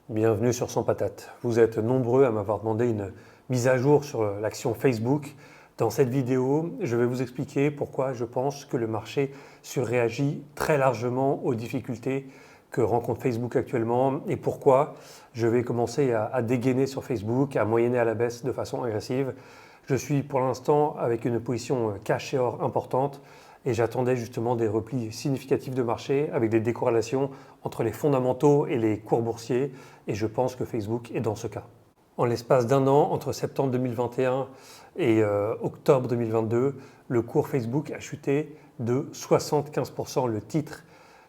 Bienvenue sur Sans Patate. Vous êtes nombreux à m'avoir demandé une mise à jour sur l'action Facebook. Dans cette vidéo, je vais vous expliquer pourquoi je pense que le marché surréagit très largement aux difficultés que rencontre Facebook actuellement et pourquoi je vais commencer à dégainer sur Facebook, à moyenner à la baisse de façon agressive. Je suis pour l'instant avec une position cash et or importante et j'attendais justement des replis significatifs de marché avec des décorrélations entre les fondamentaux et les cours boursiers et je pense que Facebook est dans ce cas. En l'espace d'un an, entre septembre 2021 et octobre 2022, le cours Facebook a chuté de 75%. Le titre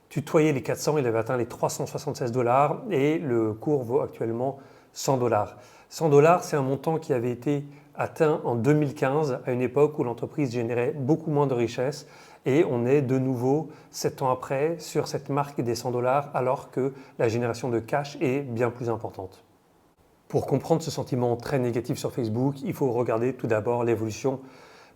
tutoyait les 400, il avait atteint les 376 dollars et le cours vaut actuellement 100 dollars. 100 dollars, c'est un montant qui avait été atteint en 2015, à une époque où l'entreprise générait beaucoup moins de richesses. Et on est de nouveau, 7 ans après, sur cette marque des 100 dollars, alors que la génération de cash est bien plus importante. Pour comprendre ce sentiment très négatif sur Facebook, il faut regarder tout d'abord l'évolution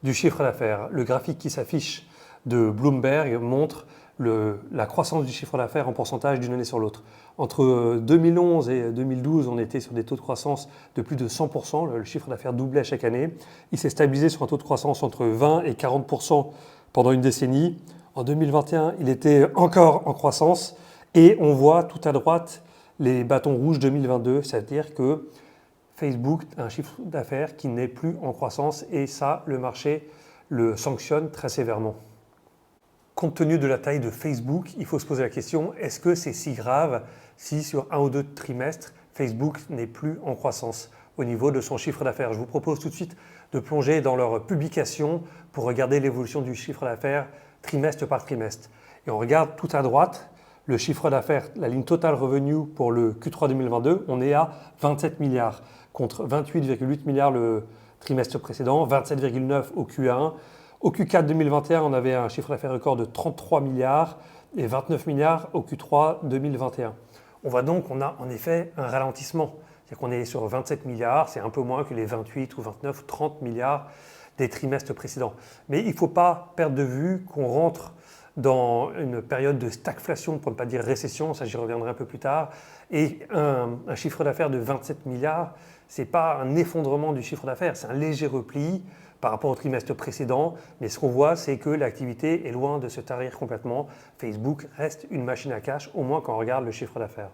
du chiffre d'affaires. Le graphique qui s'affiche de Bloomberg montre la croissance du chiffre d'affaires en pourcentage d'une année sur l'autre. Entre 2011 et 2012, on était sur des taux de croissance de plus de 100%. Le chiffre d'affaires doublait chaque année. Il s'est stabilisé sur un taux de croissance entre 20 et 40% pendant une décennie. En 2021, il était encore en croissance. Et on voit tout à droite les bâtons rouges 2022, c'est-à-dire que Facebook a un chiffre d'affaires qui n'est plus en croissance et ça, le marché le sanctionne très sévèrement. Compte tenu de la taille de Facebook, il faut se poser la question, est-ce que c'est si grave si sur un ou deux trimestres, Facebook n'est plus en croissance au niveau de son chiffre d'affaires? Je vous propose tout de suite de plonger dans leur publication pour regarder l'évolution du chiffre d'affaires trimestre par trimestre. Et on regarde tout à droite le chiffre d'affaires, la ligne total revenu pour le Q3 2022, on est à 27 milliards contre 28,8 milliards le trimestre précédent, 27,9 au Q1. Au Q4 2021, on avait un chiffre d'affaires record de 33 milliards et 29 milliards au Q3 2021. On voit donc qu'on a en effet un ralentissement. C'est-à-dire qu'on est sur 27 milliards, c'est un peu moins que les 28 ou 29 ou 30 milliards des trimestres précédents. Mais il ne faut pas perdre de vue qu'on rentre dans une période de stagflation, pour ne pas dire récession, ça j'y reviendrai un peu plus tard, et un chiffre d'affaires de 27 milliards, ce n'est pas un effondrement du chiffre d'affaires, c'est un léger repli par rapport au trimestre précédent, mais ce qu'on voit, c'est que l'activité est loin de se tarir complètement. Facebook reste une machine à cash, au moins quand on regarde le chiffre d'affaires.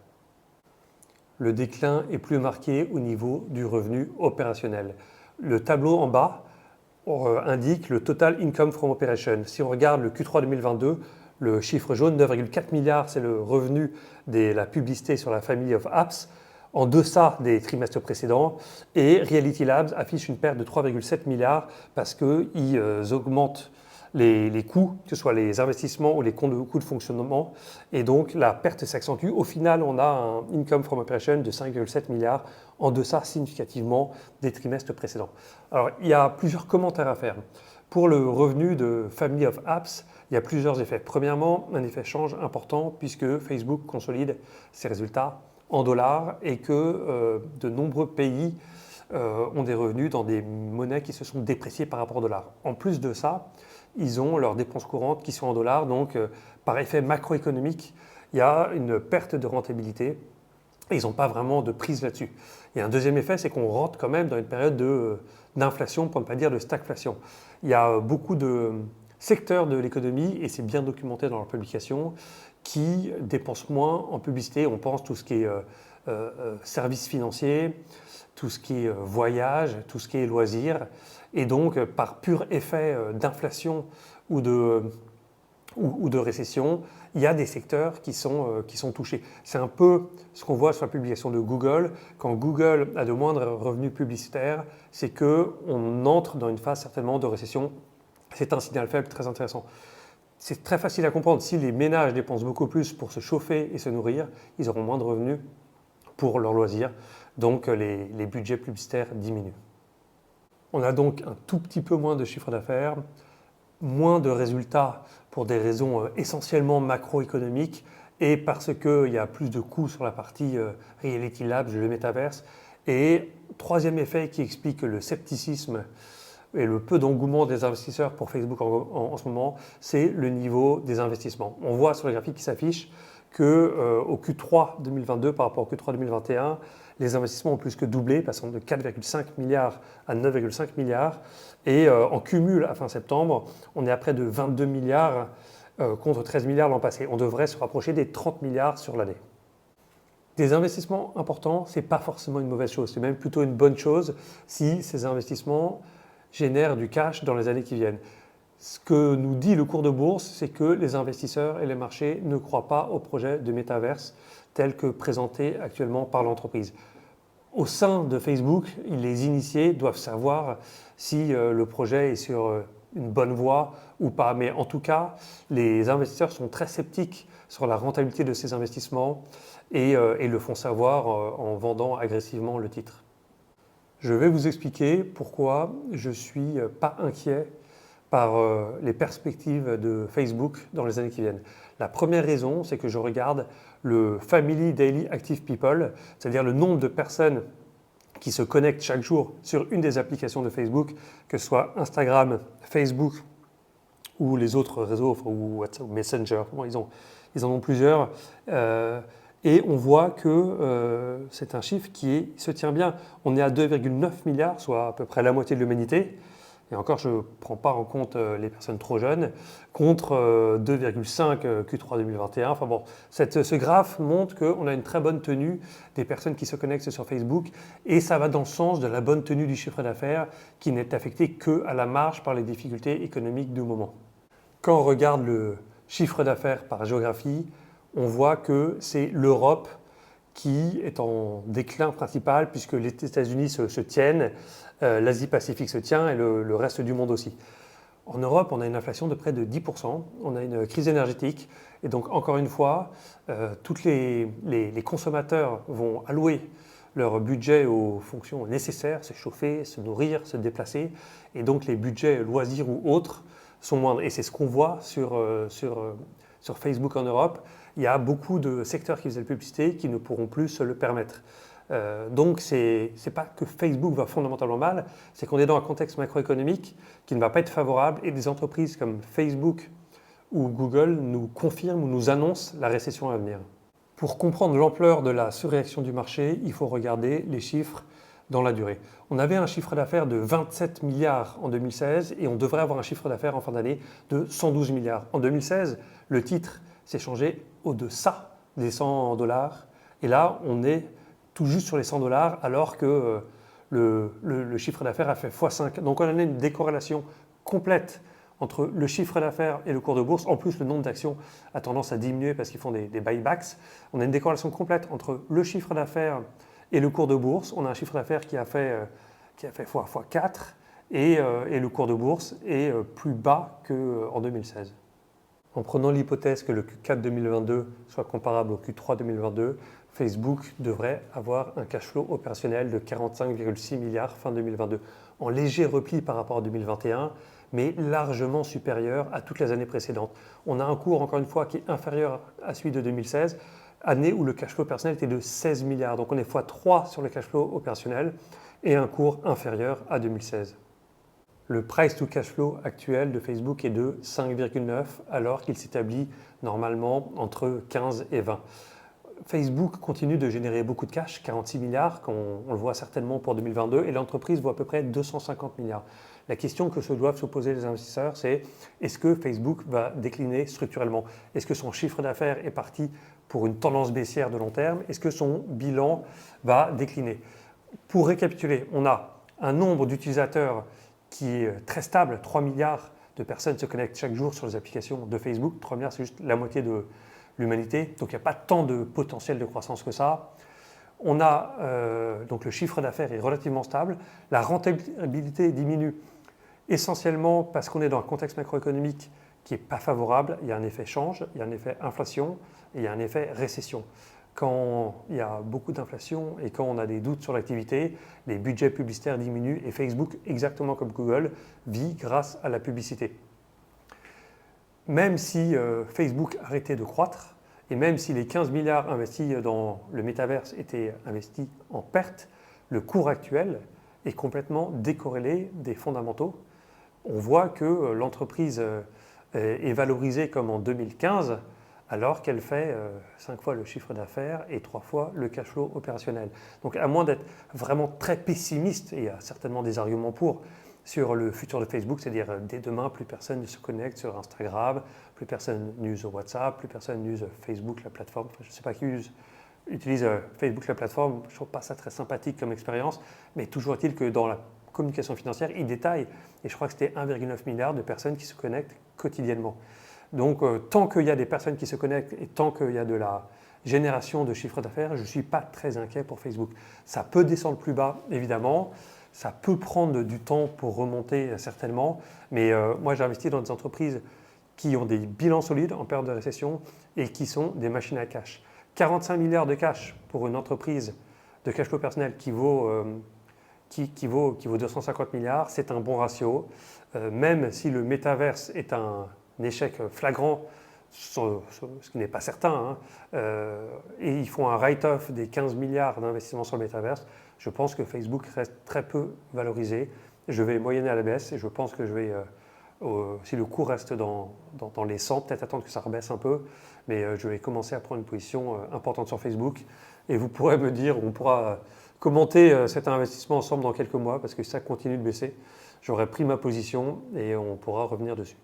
Le déclin est plus marqué au niveau du revenu opérationnel. Le tableau en bas indique le total income from operation. Si on regarde le Q3 2022, le chiffre jaune, 9,4 milliards, c'est le revenu de la publicité sur la family of apps, en deçà des trimestres précédents. Et Reality Labs affiche une perte de 3,7 milliards parce qu'ils augmentent les coûts, que ce soit les investissements ou les coûts de fonctionnement. Et donc la perte s'accentue. Au final, on a un income from operation de 5,7 milliards, en deçà significativement des trimestres précédents. Alors, il y a plusieurs commentaires à faire. Pour le revenu de Family of Apps, il y a plusieurs effets. Premièrement, un effet change important puisque Facebook consolide ses résultats en dollars et que de nombreux pays ont des revenus dans des monnaies qui se sont dépréciées par rapport au dollar. En plus de ça, ils ont leurs dépenses courantes qui sont en dollars, donc par effet macroéconomique, il y a une perte de rentabilité et ils n'ont pas vraiment de prise là-dessus. Et un deuxième effet, c'est qu'on rentre quand même dans une période d'inflation, pour ne pas dire de stagflation. Il y a beaucoup de secteurs de l'économie, et c'est bien documenté dans leur publication, qui dépensent moins en publicité. On pense tout ce qui est services financiers, tout ce qui est voyage, tout ce qui est loisirs. Et donc, par pur effet d'inflation ou de récession, il y a des secteurs qui sont touchés. C'est un peu ce qu'on voit sur la publication de Google. Quand Google a de moindres revenus publicitaires, c'est qu'on entre dans une phase certainement de récession. C'est un signal faible très intéressant. C'est très facile à comprendre. Si les ménages dépensent beaucoup plus pour se chauffer et se nourrir, ils auront moins de revenus pour leurs loisirs. Donc les budgets publicitaires diminuent. On a donc un tout petit peu moins de chiffre d'affaires, moins de résultats pour des raisons essentiellement macroéconomiques et parce qu'il y a plus de coûts sur la partie Reality Labs, le métaverse. Et troisième effet qui explique le scepticisme et le peu d'engouement des investisseurs pour Facebook en ce moment, c'est le niveau des investissements. On voit sur le graphique qui s'affiche qu'au Q3 2022 par rapport au Q3 2021, les investissements ont plus que doublé, passant de 4,5 milliards à 9,5 milliards. Et en cumul à fin septembre, on est à près de 22 milliards contre 13 milliards l'an passé. On devrait se rapprocher des 30 milliards sur l'année. Des investissements importants, ce n'est pas forcément une mauvaise chose, c'est même plutôt une bonne chose si ces investissements génèrent du cash dans les années qui viennent. Ce que nous dit le cours de bourse, c'est que les investisseurs et les marchés ne croient pas au projet de métaverse tel que présenté actuellement par l'entreprise. Au sein de Facebook, les initiés doivent savoir si le projet est sur une bonne voie ou pas. Mais en tout cas, les investisseurs sont très sceptiques sur la rentabilité de ces investissements et le font savoir en vendant agressivement le titre. Je vais vous expliquer pourquoi je ne suis pas inquiet par les perspectives de Facebook dans les années qui viennent. La première raison, c'est que je regarde le Family Daily Active People, c'est-à-dire le nombre de personnes qui se connectent chaque jour sur une des applications de Facebook, que ce soit Instagram, Facebook ou les autres réseaux, ou WhatsApp, ou Messenger, bon, ils en ont plusieurs. Et on voit que c'est un chiffre qui se tient bien. On est à 2,9 milliards, soit à peu près la moitié de l'humanité. Et encore, je ne prends pas en compte les personnes trop jeunes, contre 2,5 Q3 2021. Enfin bon, ce graphe montre qu'on a une très bonne tenue des personnes qui se connectent sur Facebook et ça va dans le sens de la bonne tenue du chiffre d'affaires qui n'est affecté qu'à la marge par les difficultés économiques du moment. Quand on regarde le chiffre d'affaires par géographie, on voit que c'est l'Europe qui est en déclin principal puisque les États-Unis se tiennent, l'Asie-Pacifique se tient et le reste du monde aussi. En Europe, on a une inflation de près de 10%, on a une crise énergétique et donc encore une fois, tous les consommateurs vont allouer leur budget aux fonctions nécessaires, se chauffer, se nourrir, se déplacer et donc les budgets loisirs ou autres sont moindres. Et c'est ce qu'on voit sur Facebook en Europe. Il y a beaucoup de secteurs qui faisaient la publicité qui ne pourront plus se le permettre. Donc, ce n'est pas que Facebook va fondamentalement mal, c'est qu'on est dans un contexte macroéconomique qui ne va pas être favorable et des entreprises comme Facebook ou Google nous confirment ou nous annoncent la récession à venir. Pour comprendre l'ampleur de la surréaction du marché, il faut regarder les chiffres dans la durée. On avait un chiffre d'affaires de 27 milliards en 2016 et on devrait avoir un chiffre d'affaires en fin d'année de 112 milliards. En 2016, le titre s'est changé au-deçà des 100 dollars et là, on est tout juste sur les 100 dollars alors que le chiffre d'affaires a fait x5. Donc on a une décorrélation complète entre le chiffre d'affaires et le cours de bourse. En plus, le nombre d'actions a tendance à diminuer parce qu'ils font des buybacks. On a une décorrélation complète entre le chiffre d'affaires et le cours de bourse. On a un chiffre d'affaires qui a fait x4 et le cours de bourse est plus bas qu'en 2016. En prenant l'hypothèse que le Q4 2022 soit comparable au Q3 2022, Facebook devrait avoir un cash flow opérationnel de 45,6 milliards fin 2022, en léger repli par rapport à 2021, mais largement supérieur à toutes les années précédentes. On a un cours, encore une fois, qui est inférieur à celui de 2016, année où le cash flow opérationnel était de 16 milliards. Donc on est x3 sur le cash flow opérationnel et un cours inférieur à 2016. Le price to cash flow actuel de Facebook est de 5,9 alors qu'il s'établit normalement entre 15 et 20. Facebook continue de générer beaucoup de cash, 46 milliards, on le voit certainement pour 2022, et l'entreprise vaut à peu près 250 milliards. La question que se doivent se poser les investisseurs, c'est est-ce que Facebook va décliner structurellement? Est-ce que son chiffre d'affaires est parti pour une tendance baissière de long terme? Est-ce que son bilan va décliner? Pour récapituler, on a un nombre d'utilisateurs qui est très stable, 3 milliards de personnes se connectent chaque jour sur les applications de Facebook. 3 milliards, c'est juste la moitié de l'humanité, donc il n'y a pas tant de potentiel de croissance que ça. On a donc le chiffre d'affaires est relativement stable, la rentabilité diminue essentiellement parce qu'on est dans un contexte macroéconomique qui n'est pas favorable. Il y a un effet change, il y a un effet inflation et il y a un effet récession. Quand il y a beaucoup d'inflation et quand on a des doutes sur l'activité, les budgets publicitaires diminuent et Facebook, exactement comme Google, vit grâce à la publicité. Même si Facebook arrêtait de croître et même si les 15 milliards investis dans le métaverse étaient investis en perte, le cours actuel est complètement décorrélé des fondamentaux. On voit que l'entreprise est valorisée comme en 2015 alors qu'elle fait 5 fois le chiffre d'affaires et 3 fois le cash flow opérationnel. Donc à moins d'être vraiment très pessimiste, et il y a certainement des arguments pour, sur le futur de Facebook, c'est-à-dire dès demain, plus personne ne se connecte sur Instagram, plus personne n'use WhatsApp, plus personne n'use Facebook, la plateforme. Enfin, je ne sais pas qui utilise Facebook, la plateforme, je ne trouve pas ça très sympathique comme expérience, mais toujours est-il que dans la communication financière, il détaille, et je crois que c'était 1,9 milliard de personnes qui se connectent quotidiennement. Donc, tant qu'il y a des personnes qui se connectent et tant qu'il y a de la génération de chiffre d'affaires, je ne suis pas très inquiet pour Facebook. Ça peut descendre plus bas, évidemment. Ça peut prendre du temps pour remonter, certainement. Mais moi, j'ai investi dans des entreprises qui ont des bilans solides en période de récession et qui sont des machines à cash. 45 milliards de cash pour une entreprise de cash flow personnel qui vaut 250 milliards, c'est un bon ratio. Même si le métaverse est un échec flagrant, ce qui n'est pas certain, et ils font un write-off des 15 milliards d'investissements sur le métaverse, je pense que Facebook reste très peu valorisé. Je vais moyenner à la baisse et je pense que je vais, si le cours reste dans les 100, peut-être attendre que ça rebaisse un peu, mais je vais commencer à prendre une position importante sur Facebook. Et vous pourrez me dire, on pourra commenter cet investissement ensemble dans quelques mois parce que ça continue de baisser. J'aurai pris ma position et on pourra revenir dessus.